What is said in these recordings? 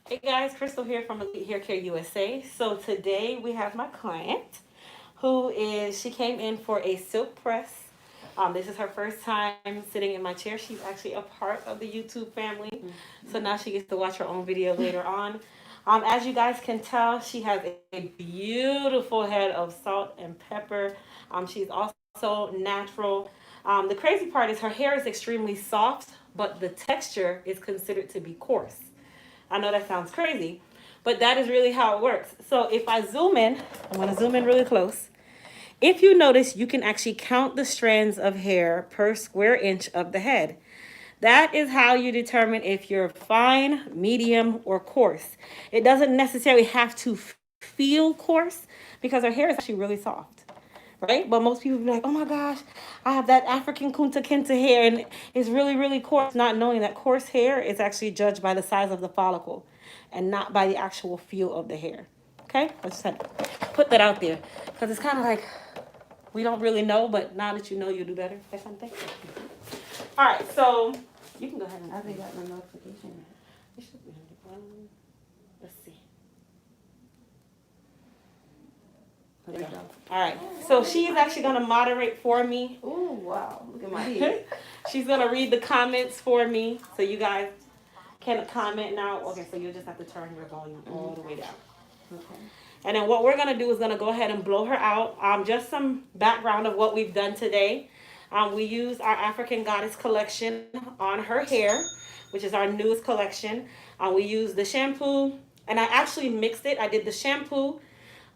Hey guys, Crystal here from Elite Hair Care USA. So today we have my client she came in for a silk press. This is her first time sitting in my chair. She's actually a part of the YouTube family. So now she gets to watch her own video later on. As you guys can tell, she has a beautiful head of salt and pepper. She's also natural. The crazy part is her hair is extremely soft, but the texture is considered to be coarse. I know that sounds crazy, but that is really how it works. So if I zoom in, I'm going to zoom in really close. If you notice, you can actually count the strands of hair per square inch of the head. That is how you determine if you're fine, medium, or coarse. It doesn't necessarily have to feel coarse because our hair is actually really soft, right? But most people be like, oh my gosh, I have that African Kunta Kinte hair and it's really, really coarse, not knowing that coarse hair is actually judged by the size of the follicle and not by the actual feel of the hair. Okay? I just had to put that out there because it's kind of like we don't really know, but now that you know, you'll do better or something. All right, so you can go ahead and. I haven't gotten a notification. It should be let's see. There you go. All right, so she's actually gonna moderate for me. Oh wow! Look at my head. She's gonna read the comments for me, so you guys can comment now. Okay, so you'll just have to turn your volume all the way down. Okay. And then what we're going to do is going to go ahead and blow her out. Just some background of what we've done today. We used our African Goddess collection on her hair, which is our newest collection. We used the shampoo, and I actually mixed it. I did the shampoo.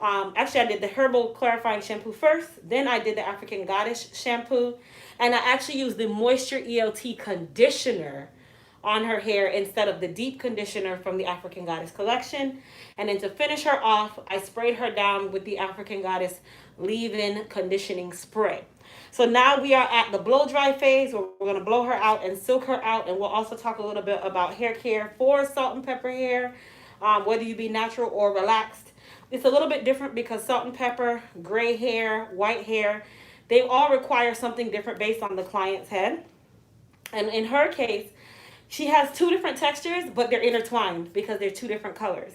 Actually, I did the herbal clarifying shampoo first. Then I did the African Goddess shampoo. And I actually used the Moisture ELT conditioner on her hair instead of the deep conditioner from the African Goddess collection. And then to finish her off, I sprayed her down with the African Goddess leave-in conditioning spray. So now we are at the blow dry phase where we're going to blow her out and silk her out. And we'll also talk a little bit about hair care for salt and pepper hair, whether you be natural or relaxed. It's a little bit different because salt and pepper, gray hair, white hair, they all require something different based on the client's head. And in her case, she has two different textures, but they're intertwined because they're two different colors.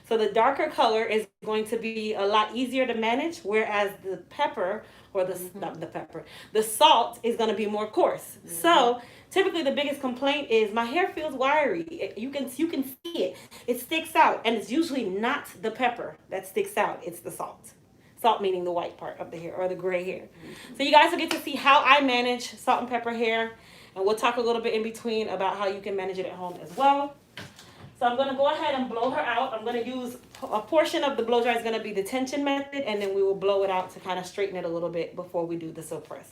So the darker color is going to be a lot easier to manage, whereas the pepper or not the pepper, the salt is going to be more coarse. So typically the biggest complaint is my hair feels wiry. You can see it. It sticks out, and it's usually not the pepper that sticks out. It's the salt. Salt meaning the white part of the hair or the gray hair. So you guys will get to see how I manage salt and pepper hair. And we'll talk a little bit in between about how you can manage it at home as well. So I'm going to go ahead and blow her out. I'm going to use a portion of the blow dry is going to be the tension method, and then we will blow it out to kind of straighten it a little bit before we do the silk press.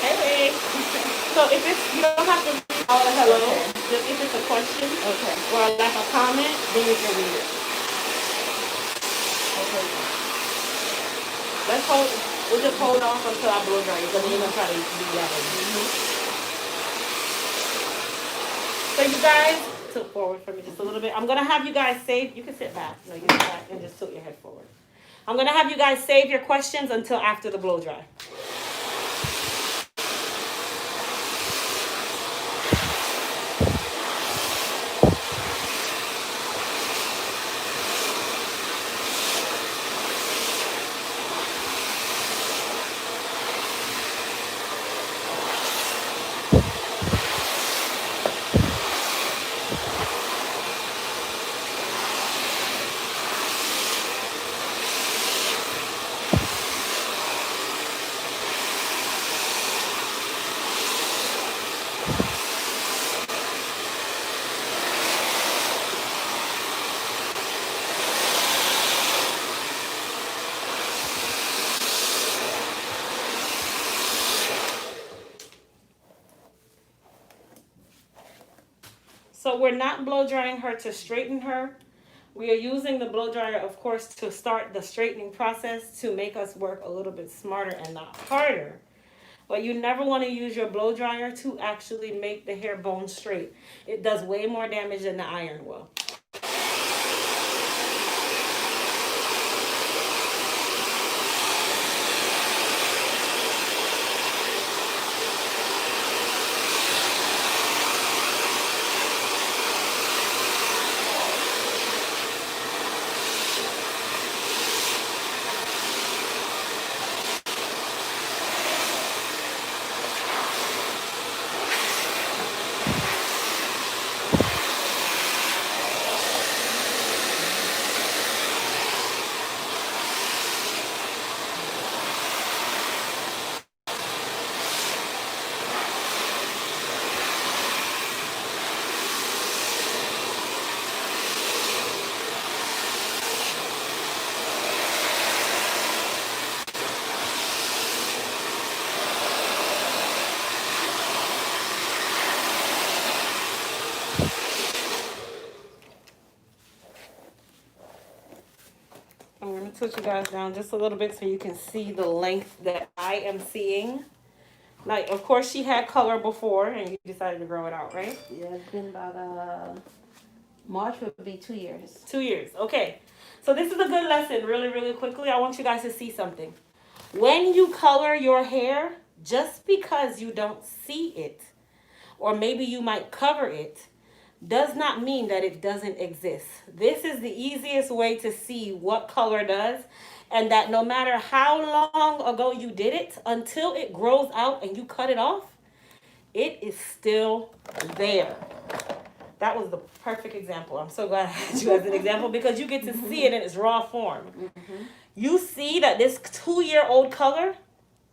Hey. So if it's, you don't have to read all the hello. Okay. Just if it's a question, okay, or like a comment, then you can read it. Okay. We'll just hold off until I blow dry it, because then you're gonna try to do that. So you guys, tilt forward for me just a little bit. I'm gonna have you guys save. You can sit back. No, you sit back and just tilt your head forward. I'm gonna have you guys save your questions until after the blow dry. So we're not blow drying her to straighten her. We are using the blow dryer, of course, to start the straightening process to make us work a little bit smarter and not harder. But you never want to use your blow dryer to actually make the hair bone straight. It does way more damage than the iron will. I'm going to tilt you guys down just a little bit so you can see the length that I am seeing. Like, of course, she had color before and you decided to grow it out, right? Yeah, it's been about March would be 2 years. 2 years. Okay. So this is a good lesson. Really, really quickly, I want you guys to see something. When you color your hair, just because you don't see it, or maybe you might cover it, does not mean that it doesn't exist. This is the easiest way to see what color does, and that no matter how long ago you did it, until it grows out and you cut it off, it is still there. That was the perfect example. I'm so glad I had you as an example because you get to see it in its raw form. Mm-hmm. You see that this 2-year-old color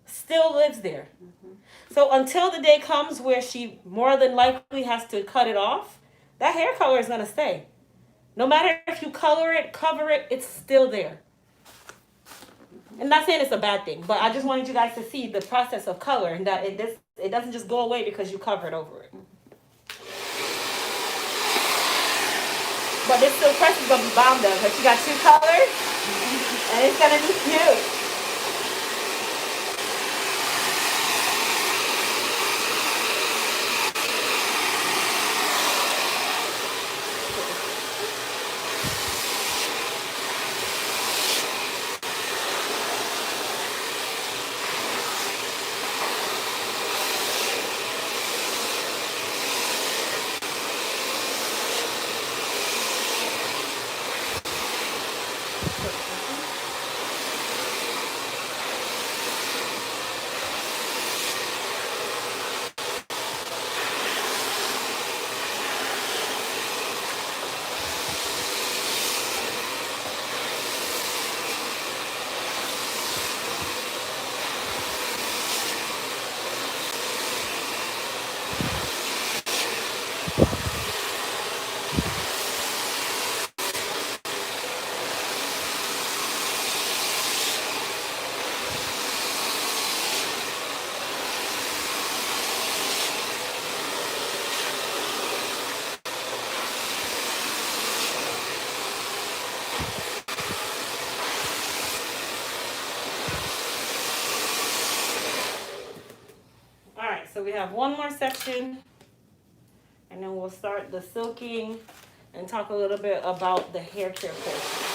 still lives there. Mm-hmm. So until the day comes where she more than likely has to cut it off, that hair color is going to stay. No matter if you color it, cover it, it's still there. I'm not saying it's a bad thing, but I just wanted you guys to see the process of color and that it doesn't just go away because you cover it over it. But this silk press is going to be bomb though, because you got 2 colors, and it's going to be cute. So we have one more section, and then we'll start the silking and talk a little bit about the hair care portion.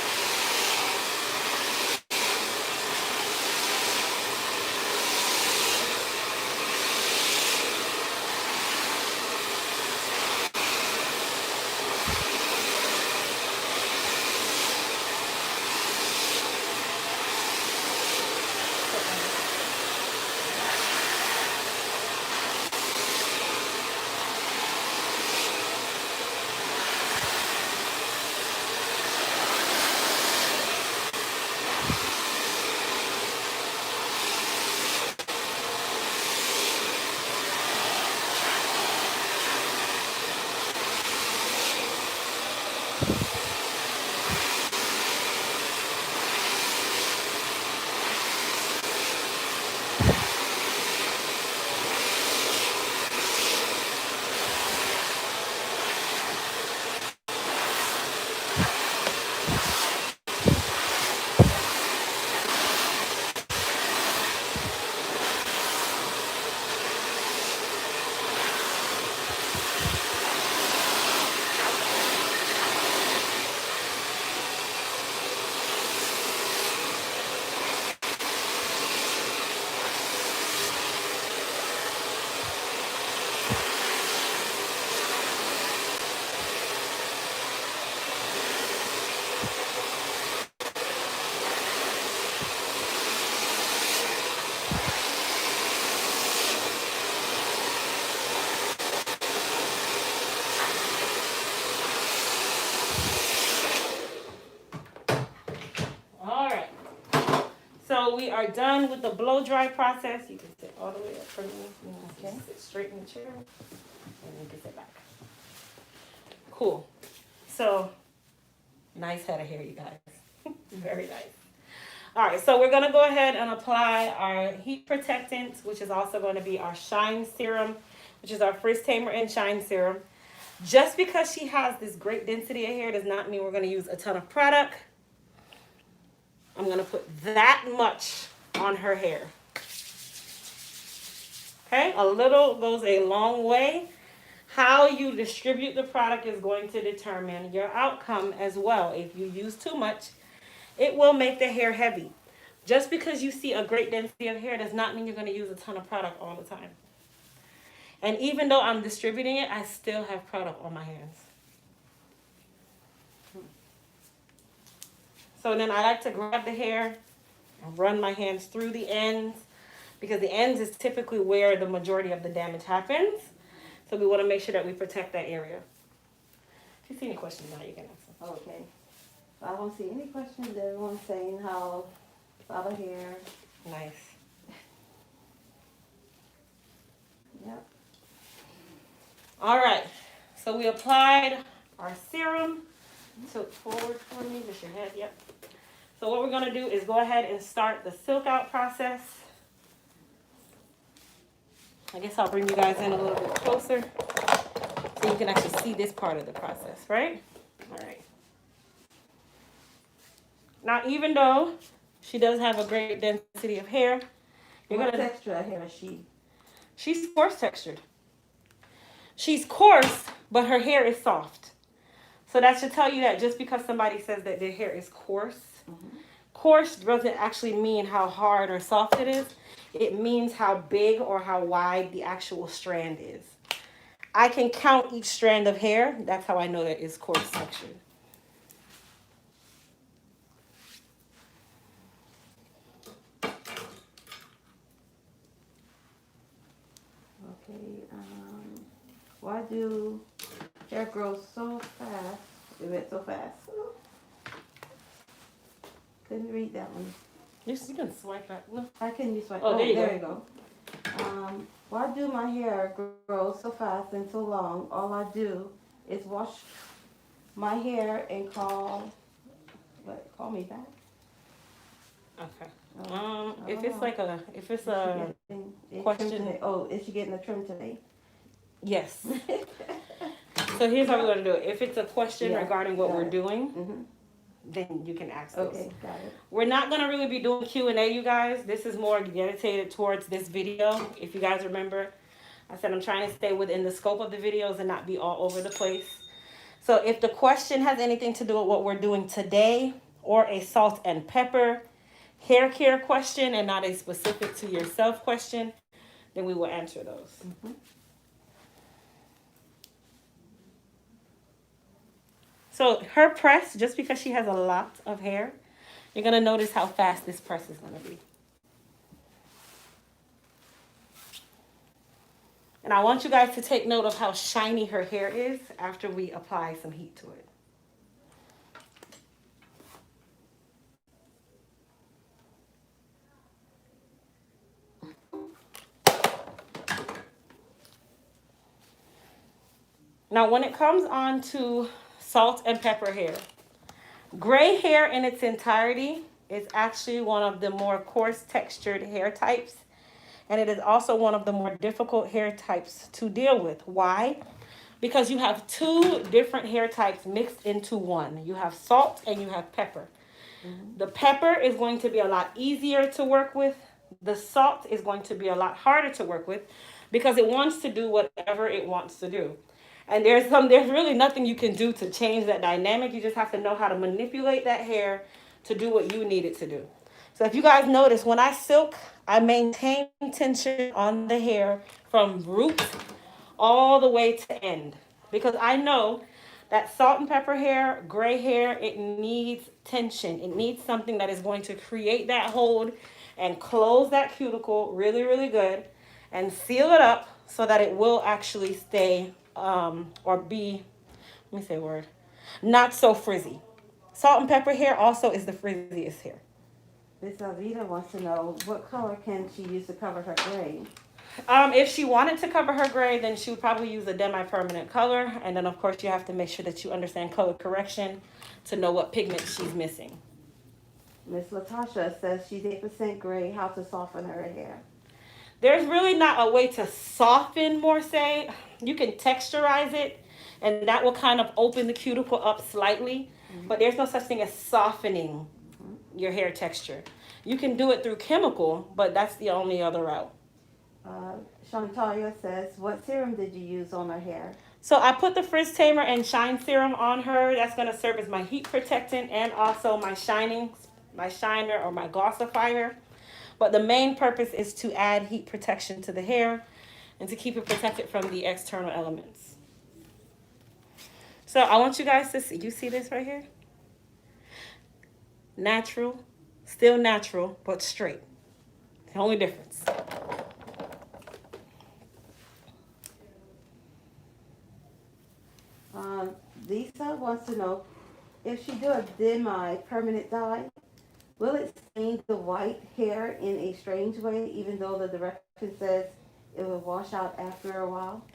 are done with the blow dry process. You can sit all the way up for me. You can Okay. sit straight in the chair, and you can sit back. Cool. So, nice head of hair, you guys. Very nice. All right, so we're going to go ahead and apply our heat protectant, which is also going to be our shine serum, which is our frizz tamer and shine serum. Just because she has this great density of hair does not mean we're going to use a ton of product. I'm going to put that much on her hair. Okay, a little goes a long way. How you distribute the product is going to determine your outcome as well. If you use too much, it will make the hair heavy. Just because you see a great density of hair does not mean you're going to use a ton of product all the time. And even though I'm distributing it, I still have product on my hands. So then I like to grab the hair and run my hands through the ends, because the ends is typically where the majority of the damage happens. So we want to make sure that we protect that area. If you see any questions now, you can ask them. Okay. I don't see any questions. Everyone's saying how out of hair. Nice. Yep. All right. So we applied our serum. Tilt forward for me, just your head. Yep. So what we're going to do is go ahead and start the silk out process. I guess I'll bring you guys in a little bit closer so you can actually see this part of the process, right? All right. Now, even though she does have a great density of hair, What texture of hair is she? She's coarse textured. She's coarse, but her hair is soft. So that should tell you that just because somebody says that their hair is coarse, coarse doesn't actually mean how hard or soft it is. It means how big or how wide the actual strand is. I can count each strand of hair. That's how I know that it's coarse textured. Okay. Why do hair grow so fast? It went so fast. Couldn't read that one. You can swipe back. No. How can you swipe? Oh, there you go. You go. Why do my hair grow so fast and so long? All I do is wash my hair and call me back. Okay. If it's a question. Is she getting a trim today? Yes. So here's how we're going to do it. If it's a question regarding what we're doing, then you can ask those. Okay, got it. We're not going to really be doing Q&A, you guys. This is more dedicated towards this video. If you guys remember, I said I'm trying to stay within the scope of the videos and not be all over the place. So if the question has anything to do with what we're doing today, or a salt and pepper hair care question and not a specific to yourself question, then we will answer those. So her press, just because she has a lot of hair, you're going to notice how fast this press is going to be. And I want you guys to take note of how shiny her hair is after we apply some heat to it. Now, when it comes on to salt and pepper hair, gray hair in its entirety is actually one of the more coarse textured hair types. And it is also one of the more difficult hair types to deal with. Why? Because you have two different hair types mixed into one. You have salt and you have pepper. The pepper is going to be a lot easier to work with. The salt is going to be a lot harder to work with because it wants to do whatever it wants to do. And there's really nothing you can do to change that dynamic. You just have to know how to manipulate that hair to do what you need it to do. So if you guys notice, when I silk, I maintain tension on the hair from root all the way to end. Because I know that salt and pepper hair, gray hair, it needs tension. It needs something that is going to create that hold and close that cuticle really, really good and seal it up so that it will actually stay or be, let me say a word, not so frizzy. Salt and pepper hair also is the frizziest hair. Miss Alvita wants to know what color can she use to cover her gray? If she wanted to cover her gray, then she would probably use a demi-permanent color. And then, of course, you have to make sure that you understand color correction to know what pigment she's missing. Miss Latasha says she's 8% gray. How to soften her hair? There's really not a way to soften more say. You can texturize it, and that will kind of open the cuticle up slightly. But there's no such thing as softening your hair texture. You can do it through chemical, but that's the only other route. Uh, Shantalia says, what serum did you use on her hair? So I put the Frizz Tamer and Shine Serum on her. That's going to serve as my heat protectant and also my shiner or my glossifier. But the main purpose is to add heat protection to the hair and to keep it protected from the external elements. So I want you guys to see. You see this right here? Natural, still natural, but straight. The only difference. Lisa wants to know if she do a demi-permanent dye, will it stain the white hair in a strange way, even though the direction says it will wash out after a while?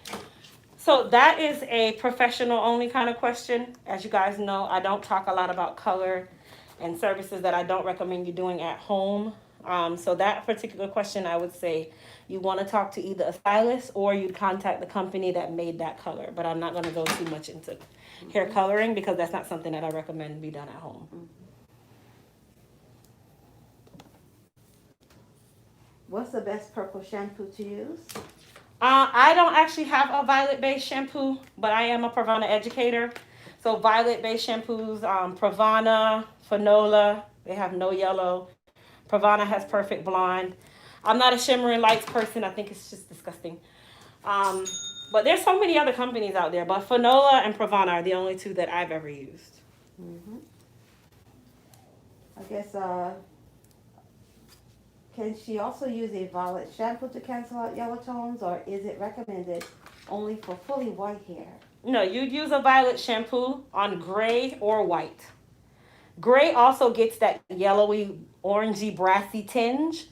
So that is a professional only kind of question. As you guys know, I don't talk a lot about color and services that I don't recommend you doing at home. So that particular question, I would say you want to talk to either a stylist or you'd contact the company that made that color. But I'm not going to go too much into hair coloring because that's not something that I recommend be done at home. What's the best purple shampoo to use? I don't actually have a violet-based shampoo, but I am a Pravana educator. So violet-based shampoos, Pravana, Fanola, they have no yellow. Pravana has perfect blonde. I'm not a shimmering lights person. I think it's just disgusting. But there's so many other companies out there. But Fanola and Pravana are the only two that I've ever used. I guess, can she also use a violet shampoo to cancel out yellow tones, or is it recommended only for fully white hair? No, you'd use a violet shampoo on gray or white. Gray also gets that yellowy, orangey, brassy tinge.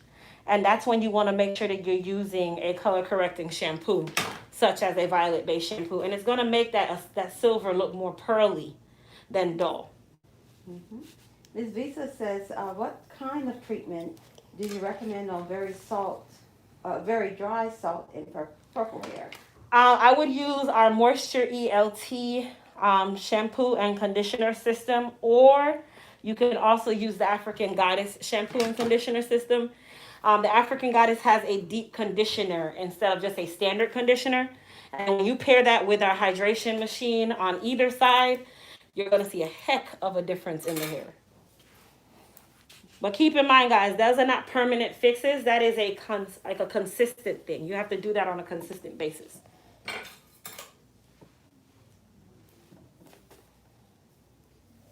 And that's when you want to make sure that you're using a color correcting shampoo, such as a violet based shampoo. And it's going to make that silver look more pearly than dull. Ms. Visa says, what kind of treatment do you recommend on very dry salt in purple hair? I would use our Moisture ELT shampoo and conditioner system, or you can also use the African Goddess shampoo and conditioner system. The African Goddess has a deep conditioner instead of just a standard conditioner. And when you pair that with our hydration machine on either side, you're going to see a heck of a difference in the hair. But keep in mind, guys, those are not permanent fixes. That is a consistent thing. You have to do that on a consistent basis.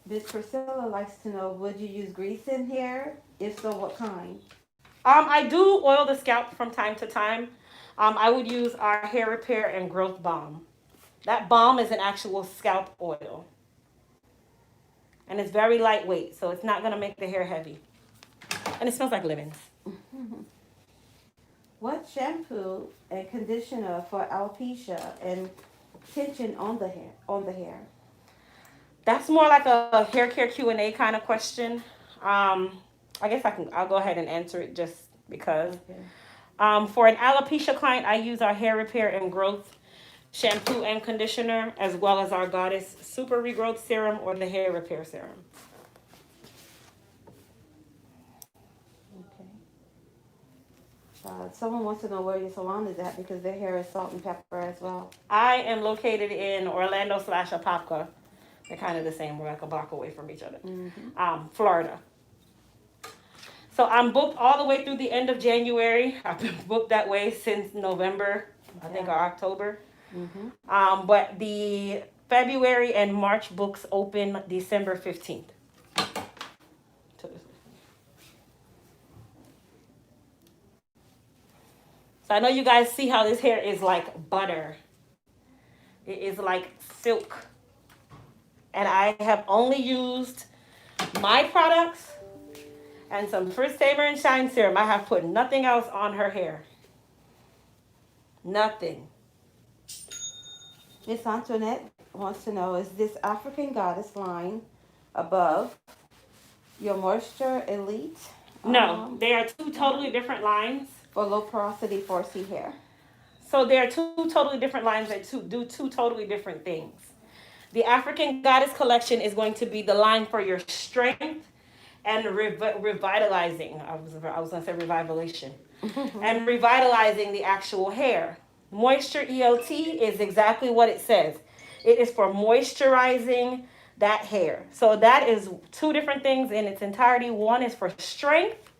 Miss Priscilla likes to know, would you use grease in hair? If so, what kind? I do oil the scalp from time to time. I would use our hair repair and growth balm. That balm is an actual scalp oil. And it's very lightweight, so it's not going to make the hair heavy. And it smells like lemons. What shampoo and conditioner for alopecia and tension on the hair? That's more like a hair care Q&A kind of question. I guess I'll go ahead and answer it just because. Okay. For an alopecia client, I use our hair repair and growth shampoo and conditioner, as well as our Goddess Super Regrowth Serum or the Hair Repair Serum. Someone wants to know where your salon is at because their hair is salt and pepper as well. I am located in Orlando/Apopka. They're kind of the same. We're like a block away from each other. Florida. So I'm booked all the way through the end of January. I've been booked that way since November, I think, or October. But the February and March books open December 15th. So I know you guys see how this hair is like butter. It is like silk. And I have only used my products and some First Saver and Shine Serum. I have put nothing else on her hair. Nothing. Miss Antoinette wants to know, is this African Goddess line above your Moisture Elite? No, they are two totally different lines. For low porosity 4C hair. So they are two totally different lines that do two totally different things. The African Goddess collection is going to be the line for your strength and revitalizing. I was going to say revivalation. And revitalizing the actual hair. Moisture EOT is exactly what it says. It is for moisturizing that hair. So that is two different things in its entirety. One is for strength.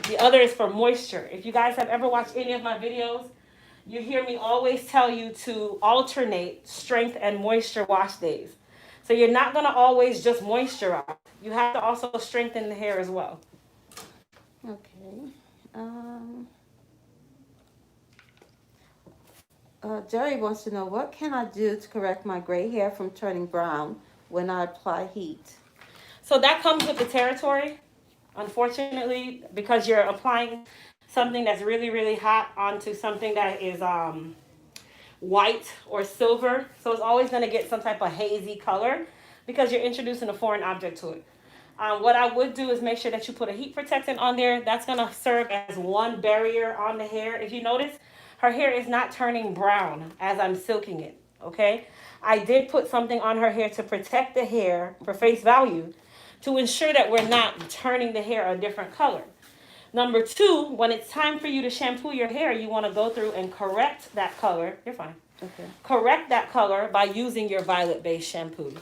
The other is for moisture. If you guys have ever watched any of my videos, you hear me always tell you to alternate strength and moisture wash days. So you're not going to always just moisturize. You have to also strengthen the hair as well. Okay. Jerry wants to know, what can I do to correct my gray hair from turning brown when I apply heat? So that comes with the territory, unfortunately, because you're applying something that's really, really hot onto something that is white or silver. So it's always going to get some type of hazy color because you're introducing a foreign object to it. What I would do is make sure that you put a heat protectant on there. That's going to serve as one barrier on the hair. If you notice, her hair is not turning brown as I'm silking it, okay? I did put something on her hair to protect the hair for face value to ensure that we're not turning the hair a different color. Number two, when it's time for you to shampoo your hair, you want to go through and correct that color. You're fine. Okay. Correct that color by using your violet-based shampoos.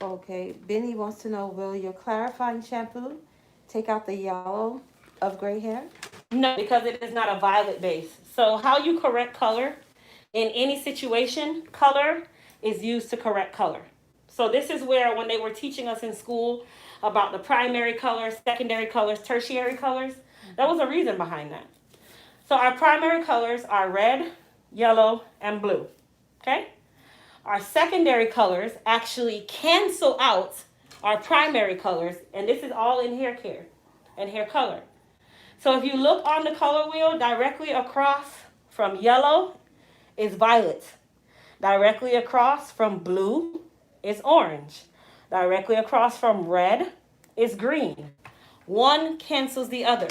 Okay, Benny wants to know, will your clarifying shampoo take out the yellow of gray hair? No, because it is not a violet base. So how you correct color in any situation, color is used to correct color. So this is where when they were teaching us in school about the primary colors, secondary colors, tertiary colors, there was a reason behind that. So our primary colors are red, yellow, and blue. Okay? Our secondary colors actually cancel out our primary colors, and this is all in hair care and hair color. So if you look on the color wheel, directly across from yellow is violet. Directly across from blue is orange. Directly across from red is green. One cancels the other.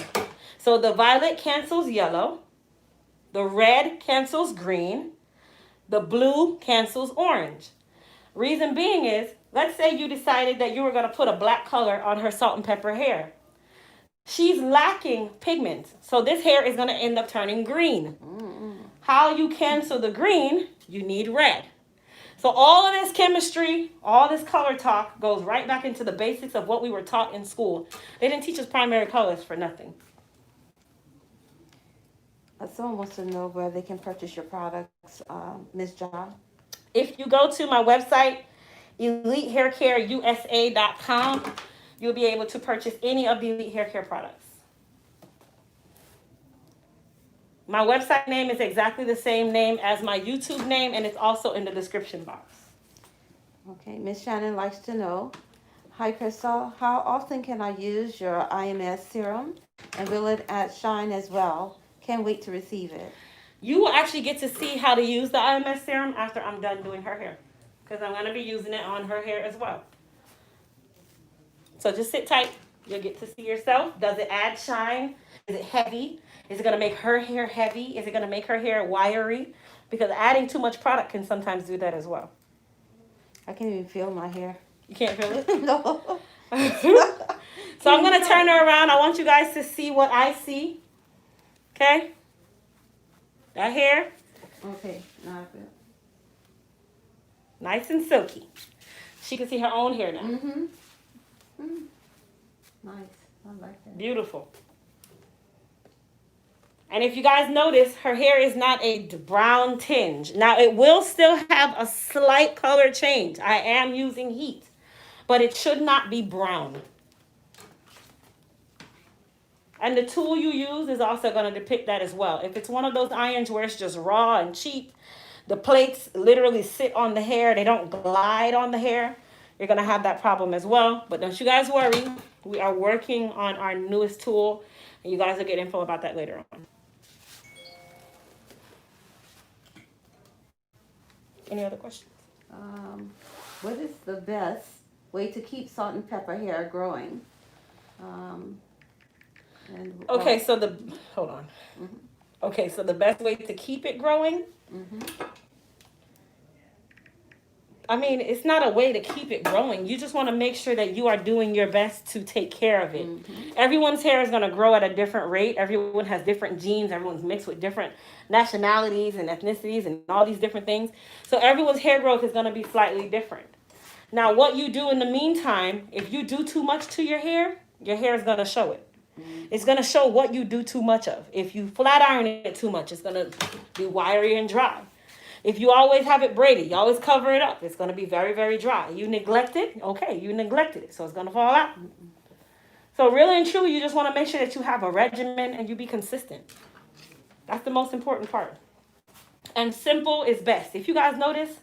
So the violet cancels yellow. The red cancels green. The blue cancels orange. Reason being is, let's say you decided that you were going to put a black color on her salt and pepper hair. She's lacking pigment, so this hair is going to end up turning green. How you cancel the green, you need red. So all of this chemistry, all this color talk goes right back into the basics of what we were taught in school. They didn't teach us primary colors for nothing. Someone wants to know where they can purchase your products, Ms. John. If you go to my website, elitehaircareusa.com, you'll be able to purchase any of the Elite Hair Care products. My website name is exactly the same name as my YouTube name, and it's also in the description box. Okay, Miss Shannon likes to know, hi Crystal, how often can I use your IMS serum, and will it add shine as well? Can't wait to receive it. You will actually get to see how to use the IMS serum after I'm done doing her hair, because I'm going to be using it on her hair as well. So just sit tight. You'll get to see yourself. Does it add shine? Is it heavy? Is it going to make her hair heavy? Is it going to make her hair wiry? Because adding too much product can sometimes do that as well. I can't even feel my hair. You can't feel it? No. So I'm going to turn her around. I want you guys to see what I see. Okay? That hair. Okay, now I feel. Nice and silky. She can see her own hair now. Mm-hmm. Nice. I like that. Beautiful. And if you guys notice, her hair is not a brown tinge. Now, it will still have a slight color change. I am using heat, but it should not be brown. And the tool you use is also going to depict that as well. If it's one of those irons where it's just raw and cheap, the plates literally sit on the hair, they don't glide on the hair, you're going to have that problem as well. But don't you guys worry. We are working on our newest tool, and you guys will get info about that later on. Any other questions? What is the best way to keep salt and pepper hair growing? Okay, so hold on. Mm-hmm. Okay, so the best way to keep it growing. Mm-hmm. I mean, it's not a way to keep it growing. You just want to make sure that you are doing your best to take care of it. Mm-hmm. Everyone's hair is going to grow at a different rate. Everyone has different genes. Everyone's mixed with different nationalities and ethnicities and all these different things. So everyone's hair growth is going to be slightly different. Now, what you do in the meantime, if you do too much to your hair is going to show it. Mm-hmm. It's going to show what you do too much of. If you flat iron it too much, it's going to be wiry and dry. If you always have it braided, you always cover it up, it's going to be very, very dry. You neglect it, okay, you neglected it, so it's going to fall out. So really and truly, you just want to make sure that you have a regimen and you be consistent. That's the most important part. And simple is best. If you guys notice,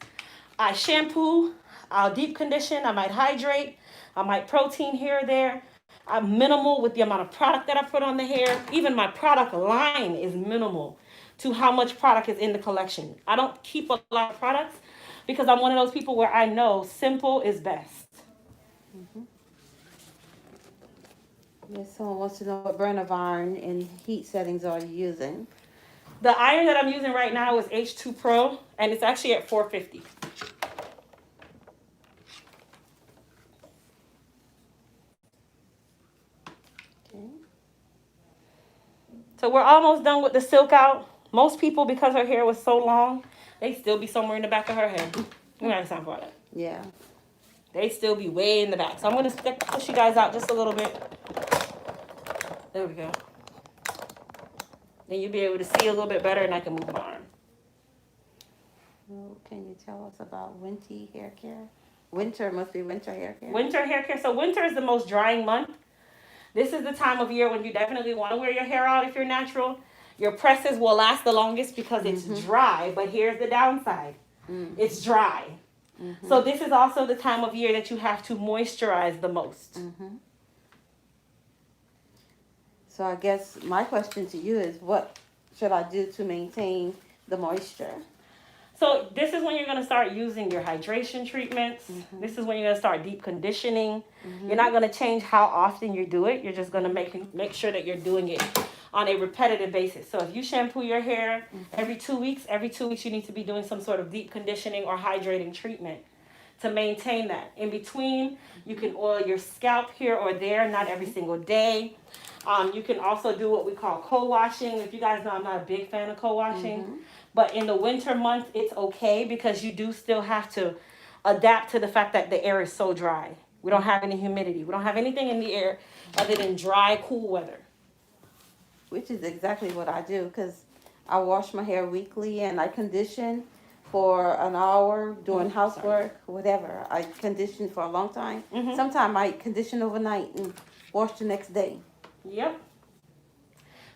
I shampoo, I'll deep condition, I might hydrate, I might protein here or there. I'm minimal with the amount of product that I put on the hair. Even my product line is minimal to how much product is in the collection. I don't keep a lot of products because I'm one of those people where I know simple is best. Mm-hmm. Yes, someone wants to know what brand of iron and heat settings are you using? The iron that I'm using right now is H2 Pro, and it's actually at 450. Okay. So we're almost done with the silk out. Most people, because her hair was so long, they still be somewhere in the back of her head. You know time for that. Yeah. They still be way in the back. So I'm going to push you guys out just a little bit. There we go. Then you'll be able to see a little bit better, and I can move my arm. Well, can you tell us about winter hair care? Winter must be winter hair care. Winter hair care. So winter is the most drying month. This is the time of year when you definitely want to wear your hair out if you're natural. Your presses will last the longest because it's dry, but here's the downside. It's dry. Mm-hmm. So this is also the time of year that you have to moisturize the most. Mm-hmm. So I guess my question to you is, what should I do to maintain the moisture? So this is when you're going to start using your hydration treatments. Mm-hmm. This is when you're going to start deep conditioning. Mm-hmm. You're not going to change how often you do it. You're just going to make sure that you're doing it on a repetitive basis. So if you shampoo your hair every 2 weeks you need to be doing some sort of deep conditioning or hydrating treatment to maintain that. In between, you can oil your scalp here or there, not every single day. You can also do what we call co-washing. If you guys know, I'm not a big fan of co-washing. Mm-hmm. But in the winter month, it's okay because you do still have to adapt to the fact that the air is so dry. We don't have any humidity. We don't have anything in the air other than dry, cool weather. Which is exactly what I do, because I wash my hair weekly and I condition for an hour doing housework, whatever. I condition for a long time. Mm-hmm. Sometimes I condition overnight and wash the next day. Yep.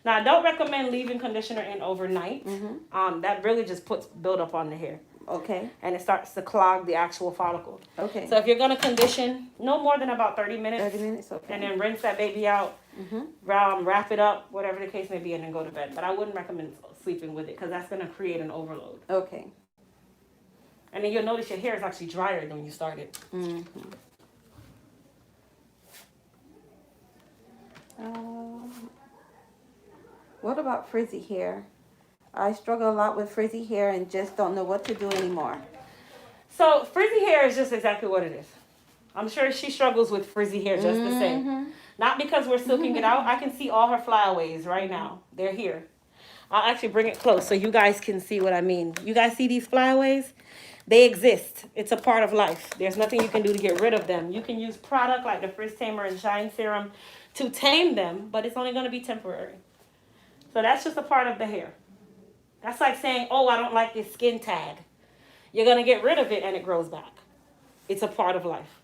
Now, I don't recommend leaving conditioner in overnight. Mm-hmm. That really just puts buildup on the hair. Okay. And it starts to clog the actual follicle. Okay. So if you're going to condition, no more than about 30 minutes. 30 minutes, okay. And then rinse that baby out, wrap it up, whatever the case may be, and then go to bed. But I wouldn't recommend sleeping with it because that's going to create an overload. Okay. And then you'll notice your hair is actually drier than when you started. Mm-hmm. What about frizzy hair? I struggle a lot with frizzy hair and just don't know what to do anymore. So frizzy hair is just exactly what it is. I'm sure she struggles with frizzy hair just the same. Not because we're silking it out. I can see all her flyaways right now. They're here. I'll actually bring it close so you guys can see what I mean. You guys see these flyaways? They exist. It's a part of life. There's nothing you can do to get rid of them. You can use product like the Frizz Tamer and Shine Serum to tame them, but it's only going to be temporary. So that's just a part of the hair. That's like saying, oh, I don't like this skin tag. You're going to get rid of it and it grows back. It's a part of life.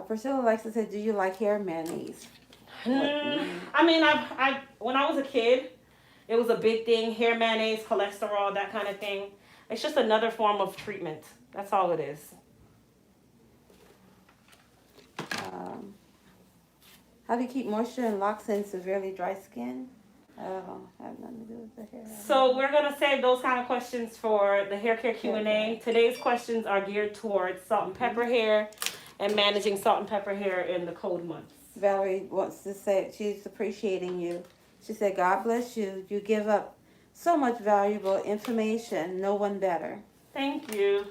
Priscilla likes to say, do you like hair mayonnaise? I mean, I when I was a kid, it was a big thing. Hair mayonnaise, cholesterol, that kind of thing. It's just another form of treatment. That's all it is. How do you keep moisture and locks in severely dry skin? Have nothing to do with the hair. So we're gonna save those kind of questions for the hair care Q&A. Today's questions are geared towards salt and pepper hair and managing salt and pepper hair in the cold months. Valerie wants to say she's appreciating you. She said, God bless you. You give up so much valuable information. No one better. Thank you.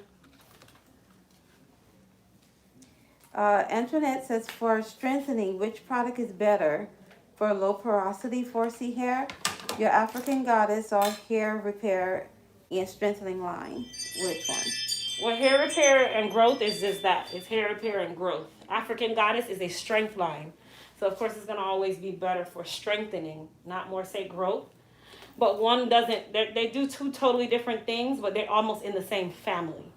Antoinette says, for strengthening, which product is better for low porosity 4C hair? Your African Goddess or hair repair and strengthening line? Which one? Well, hair repair and growth is just that. It's hair repair and growth. African Goddess is a strength line. So, of course, it's going to always be better for strengthening, not more, say, growth. But one doesn't, they do two totally different things, but they're almost in the same family.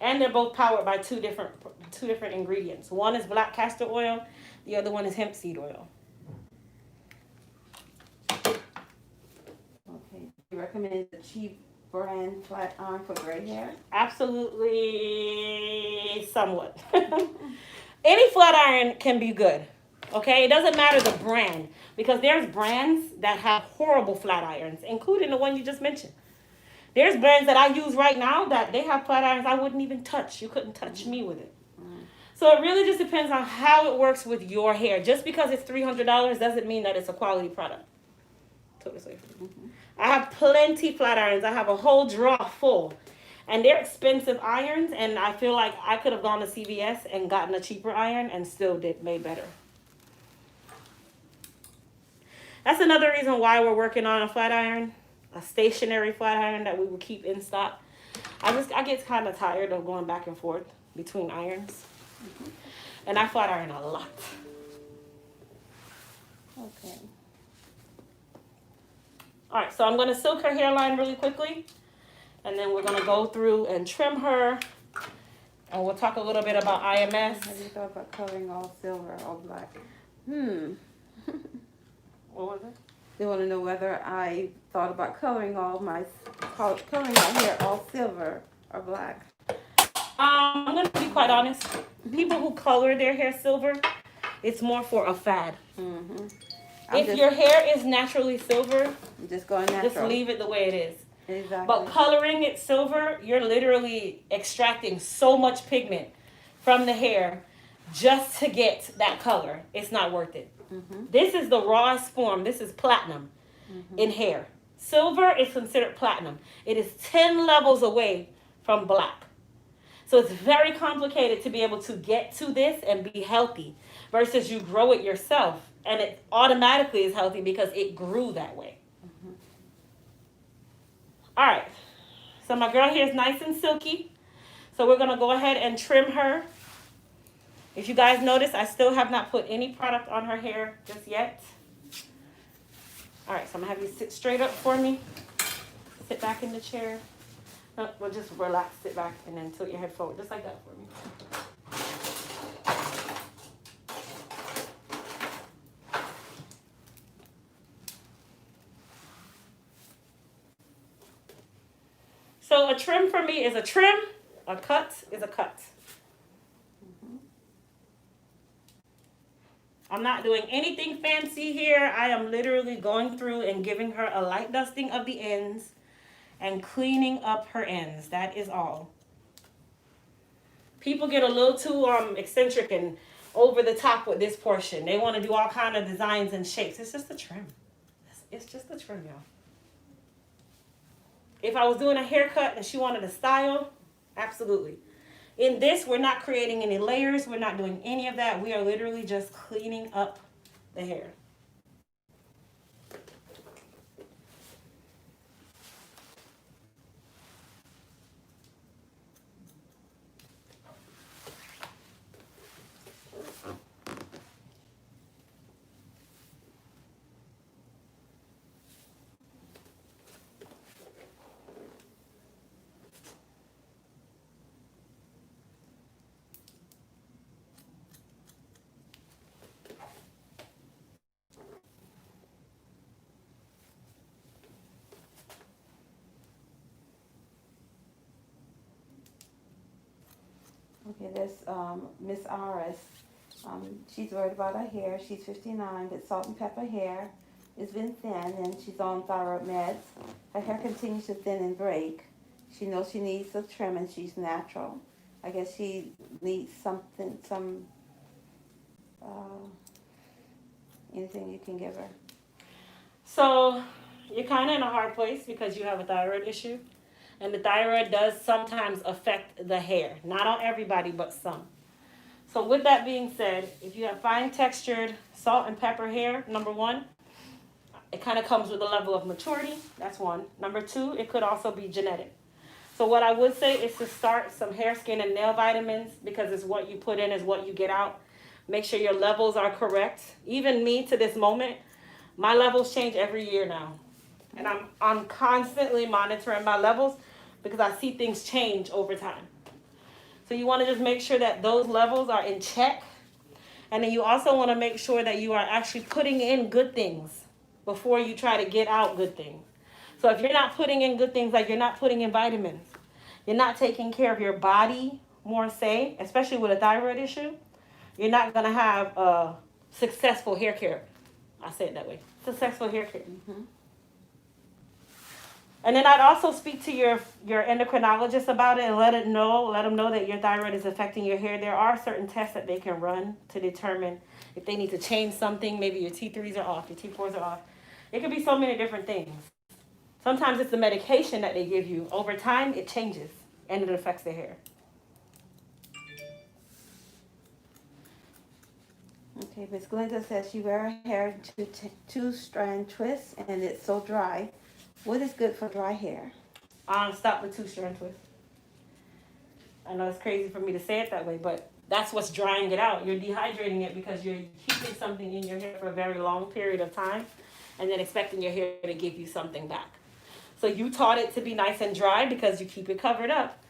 And they're both powered by two different ingredients. One is black castor oil. The other one is hemp seed oil. Okay. You recommend the cheap brand flat iron for gray hair? Absolutely, somewhat. Any flat iron can be good. Okay, it doesn't matter the brand, because there's brands that have horrible flat irons, including the one you just mentioned. There's brands that I use right now that they have flat irons I wouldn't even touch. You couldn't touch me with it. So it really just depends on how it works with your hair. Just because it's $300 doesn't mean that it's a quality product. I have plenty flat irons. I have a whole drawer full. And they're expensive irons, and I feel like I could have gone to CVS and gotten a cheaper iron and still made better. That's another reason why we're working on a flat iron, a stationary flat iron that we will keep in stock. I get kind of tired of going back and forth between irons. And I flat iron a lot. Okay. All right, so I'm going to silk her hairline really quickly. And then we're going to go through and trim her. And we'll talk a little bit about IMS. Have you thought about coloring all silver or black? What was it? They want to know whether I thought about coloring all my hair all silver or black. I'm going to be quite honest. People who color their hair silver, it's more for a fad. If your hair is naturally silver, I'm just going natural. just leave it the way it is. Exactly. But coloring it silver, you're literally extracting so much pigment from the hair just to get that color. It's not worth it. This is the rawest form. This is platinum in hair. Silver is considered platinum. It is 10 levels away from black. So it's very complicated to be able to get to this and be healthy versus you grow it yourself and it automatically is healthy because it grew that way. All right. So my girl here is nice and silky. So we're going to go ahead and trim her. If you guys notice, I still have not put any product on her hair just yet. All right, so I'm going to have you sit straight up for me. Sit back in the chair. No, well, just relax, sit back, and then tilt your head forward, just like that for me. So a trim for me is a trim. A cut is a cut. I'm not doing anything fancy here. I am literally going through and giving her a light dusting of the ends and cleaning up her ends. That is all. People get a little too eccentric and over the top with this portion. They want to do all kind of designs and shapes. It's just a trim. It's just a trim, y'all. If I was doing a haircut and she wanted a style, absolutely. In this, we're not creating any layers. We're not doing any of that. We are literally just cleaning up the hair. Okay, there's Miss Iris. She's worried about her hair. She's 59, but salt and pepper hair. It's been thin, and she's on thyroid meds. Her hair continues to thin and break. She knows she needs a trim, and she's natural. I guess she needs something, uh, anything you can give her. So you're kind of in a hard place because you have a thyroid issue. And the thyroid does sometimes affect the hair. Not on everybody, but some. So with that being said, if you have fine textured salt and pepper hair, number one, it kind of comes with a level of maturity. That's one. Number two, it could also be genetic. So what I would say is to start some hair, skin, and nail vitamins because it's what you put in is what you get out. Make sure your levels are correct. Even me to this moment, my levels change every year now. And I'm constantly monitoring my levels because I see things change over time. So you want to just make sure that those levels are in check. And then you also want to make sure that you are actually putting in good things before you try to get out good things. So if you're not putting in good things, like you're not putting in vitamins, you're not taking care of your body more, say, especially with a thyroid issue, you're not going to have a successful hair care. I say it that way. Successful hair care. Mm-hmm. And then I'd also speak to your endocrinologist about it and let them know that your thyroid is affecting your hair. There are certain tests that they can run to determine if they need to change something. Maybe your T3s are off, your T4s are off. It could be so many different things. Sometimes it's the medication that they give you. Over time, it changes and it affects the hair. Okay, Miss Glenda says she wear her hair in two-strand twists, and it's so dry. What is good for dry hair? Stop the two-strand twist. I know it's crazy for me to say it that way, but that's what's drying it out. You're dehydrating it because you're keeping something in your hair for a very long period of time and then expecting your hair to give you something back. So you taught it to be nice and dry because you keep it covered up.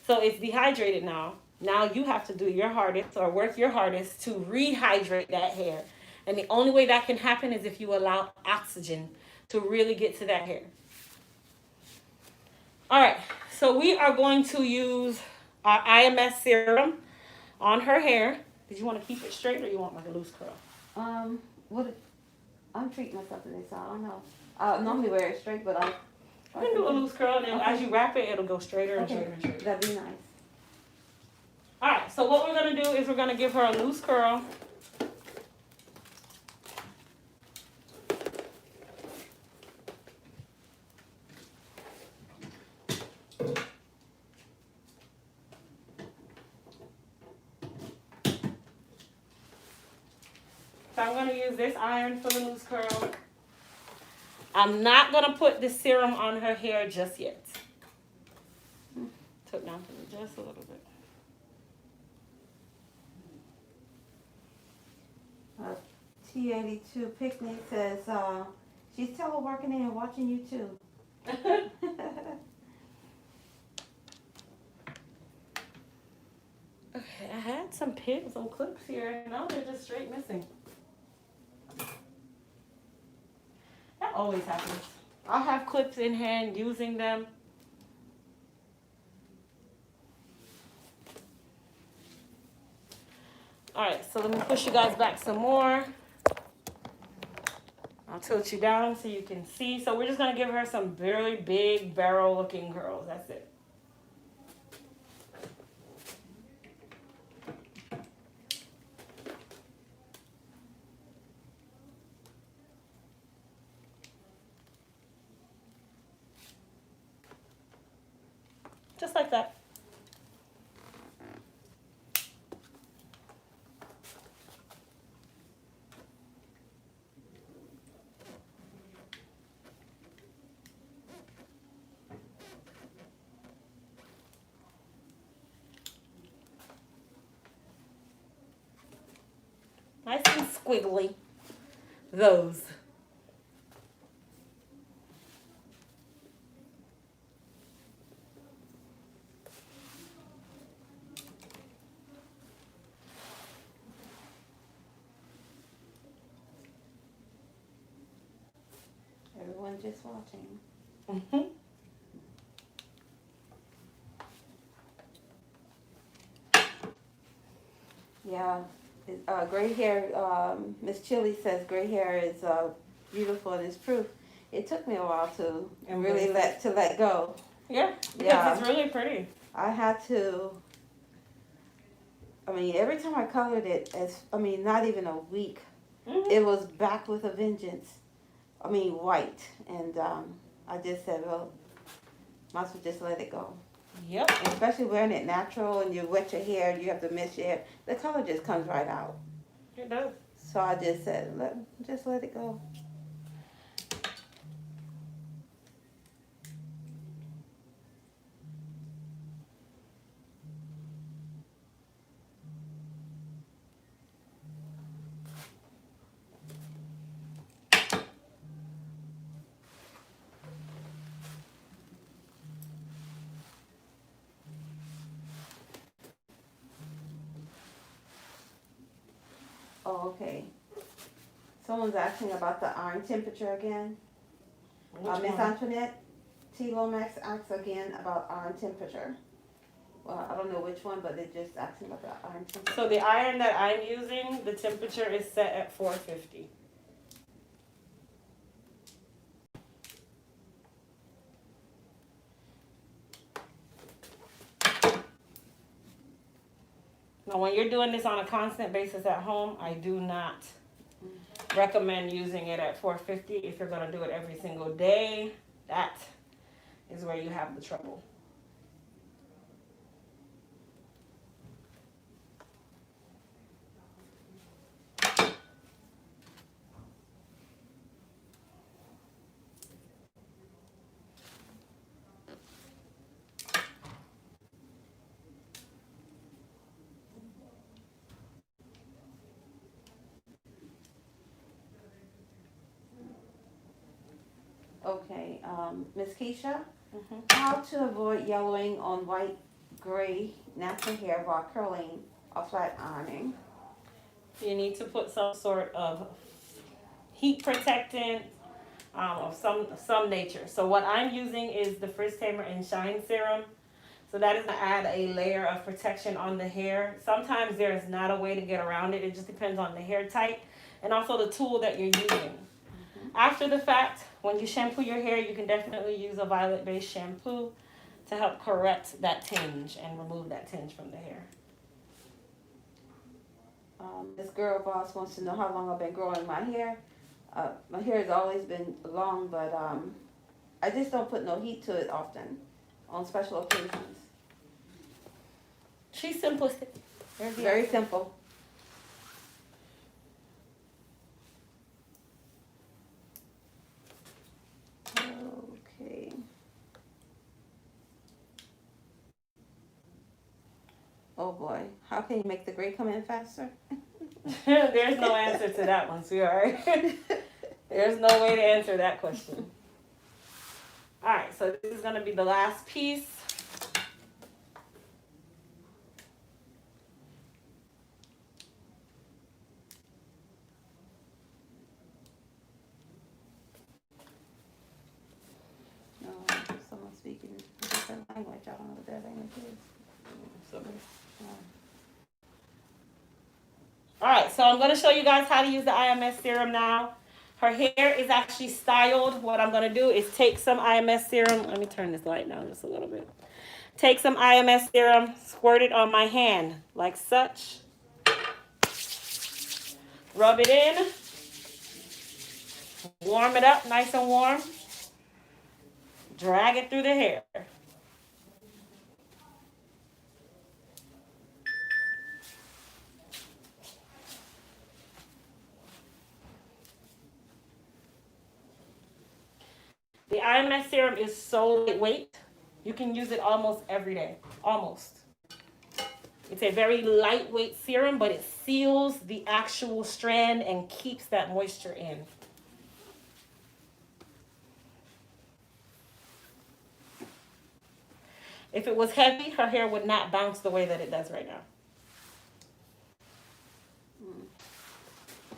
So it's dehydrated now. Now you have to do your hardest or work your hardest to rehydrate that hair. And the only way that can happen is if you allow oxygen to really get to that hair. All right, so we are going to use our IMS serum on her hair. Did you want to keep it straight or you want like a loose curl? What? I'm treating myself today, so I don't know. I normally wear it straight, but I can do a loose curl, and then okay. As you wrap it, it'll go straighter and okay. straighter and straighter. That'd be nice. All right, so what we're going to do is we're going to give her a loose curl. So I'm going to use this iron for the loose curl. I'm not going to put the serum on her hair just yet. Took down to me just a little bit. T82 Picnic says she's teleworking and watching you too. Okay, I had some pins, some clips here. Now they're just straight missing. That always happens. I'll have clips in hand using them. All right, so let me push you guys back some more. I'll tilt you down so you can see. So we're just going to give her some really big barrel looking curls. That's it. Just like that. Nice and squiggly. Those. Everyone just watching. Mm-hmm. Yeah. Gray hair, Miss Chili says gray hair is beautiful and it's proof. It took me a while to Embrace really let go. Yeah, because Yeah. it's really pretty. I had to. I mean, every time I colored it, not even a week, it was back with a vengeance. I mean, white, and I just said, well, might as well just let it go. Yep. And especially wearing it natural, and you wet your hair, and you have to mist your hair, the color just comes right out. It does. So I just said, just let it go. Oh, okay. Someone's asking about the iron temperature again. Miss Antoinette, T. Lomax asks again about iron temperature. Well, I don't know which one, but they're just asking about the iron temperature. So the iron that I'm using, the temperature is set at 450. Now, when you're doing this on a constant basis at home, I do not recommend using it at 450. If you're going to do it every single day, that is where you have the trouble. Okay, Miss Keisha, how to avoid yellowing on white, gray, natural hair while curling or flat ironing? You need to put some sort of heat protectant of some nature. So what I'm using is the Frizz Tamer and Shine Serum. So that is going to add a layer of protection on the hair. Sometimes there's not a way to get around it. It just depends on the hair type and also the tool that you're using. After the fact, when you shampoo your hair, you can definitely use a violet-based shampoo to help correct that tinge and remove that tinge from the hair. This girl boss wants to know how long I've been growing my hair. My hair has always been long, but I just don't put no heat to it often on special occasions. She's simplistic. Very simple. Okay. Oh boy, how can you make the gray come in faster? There's no answer to that one, sweetheart. There's no way to answer that question. All right, so this is going to be the last piece. No, someone speaking a different language. I don't know what their language is. All right, so I'm going to show you guys how to use the IMS serum now. Her hair is actually styled. What I'm going to do is take some IMS serum. Let me turn this light down just a little bit. Take some IMS serum, squirt it on my hand like such. Rub it in. Warm it up nice and warm. Drag it through the hair. The IMS serum is so lightweight, you can use it almost every day. Almost. It's a very lightweight serum, but it seals the actual strand and keeps that moisture in. If it was heavy, her hair would not bounce the way that it does right now.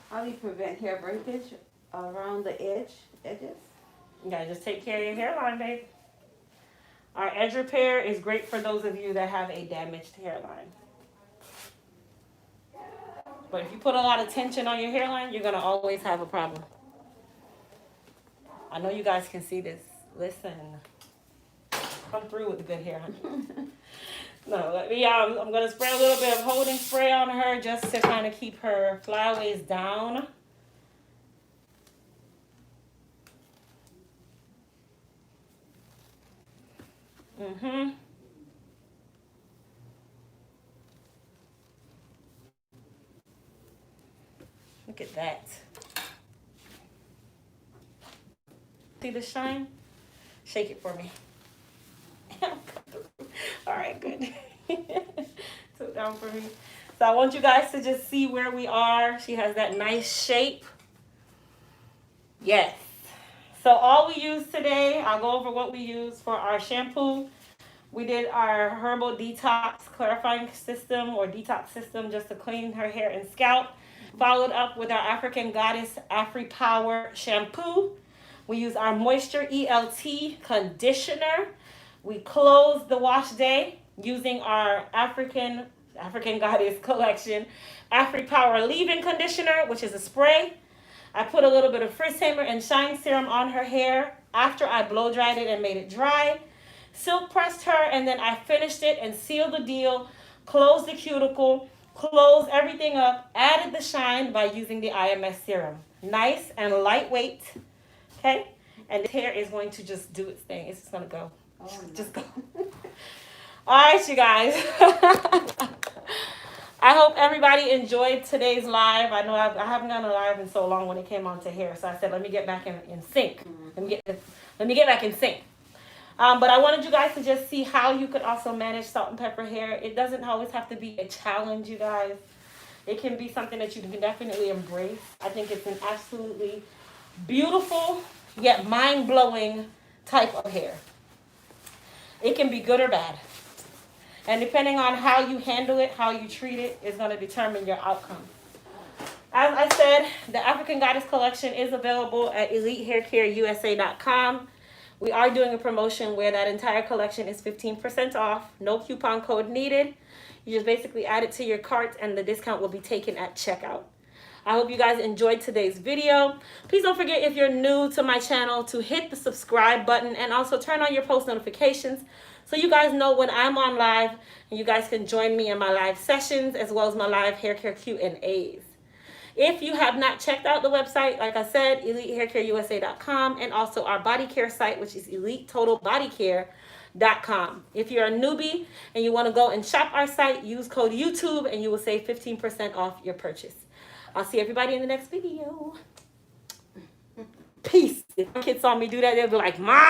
How do you prevent hair breakage around the edges? You gotta just take care of your hairline, babe. Our edge repair is great for those of you that have a damaged hairline. But if you put a lot of tension on your hairline, you're going to always have a problem. I know you guys can see this. Listen. Come through with the good hair, honey. No, I'm going to spray a little bit of holding spray on her just to kind of keep her flyaways down. Look at that. See the shine? Shake it for me. All right, good. So down for me. So I want you guys to just see where we are. She has that nice shape. Yes. So all we use today, I'll go over what we use for our shampoo. We did our herbal detox clarifying system or detox system just to clean her hair and scalp. Followed up with our African Goddess Afri Power shampoo. We use our Moisture ELT conditioner. We close the wash day using our African Goddess collection Afri Power leave-in conditioner, which is a spray. I put a little bit of Frizz Tamer and Shine Serum on her hair after I blow dried it and made it dry. Silk pressed her, and then I finished it and sealed the deal, closed the cuticle, closed everything up, added the shine by using the IMS serum. Nice and lightweight, okay? And this hair is going to just do its thing. It's just going to go. Oh, just go. All right, you guys. I hope everybody enjoyed today's live. I know I haven't gone live in so long when it came on to hair, so I said let me get back in sync. Let me get back in sync. But I wanted you guys to just see how you could also manage salt and pepper hair. It doesn't always have to be a challenge, you guys. It can be something that you can definitely embrace. I think it's an absolutely beautiful yet mind-blowing type of hair. It can be good or bad. And depending on how you handle it, how you treat it, is going to determine your outcome. As I said, the African Goddess Collection is available at EliteHairCareUSA.com. We are doing a promotion where that entire collection is 15% off. No coupon code needed. You just basically add it to your cart and the discount will be taken at checkout. I hope you guys enjoyed today's video. Please don't forget, if you're new to my channel, to hit the subscribe button and also turn on your post notifications so you guys know when I'm on live, and you guys can join me in my live sessions as well as my live hair care Q&As. If you have not checked out the website, like I said, EliteHairCareUSA.com, and also our body care site, which is EliteTotalBodyCare.com. If you're a newbie and you want to go and shop our site, use code YouTube and you will save 15% off your purchase. I'll see everybody in the next video. Peace. If my kids saw me do that, they'll be like, Mom.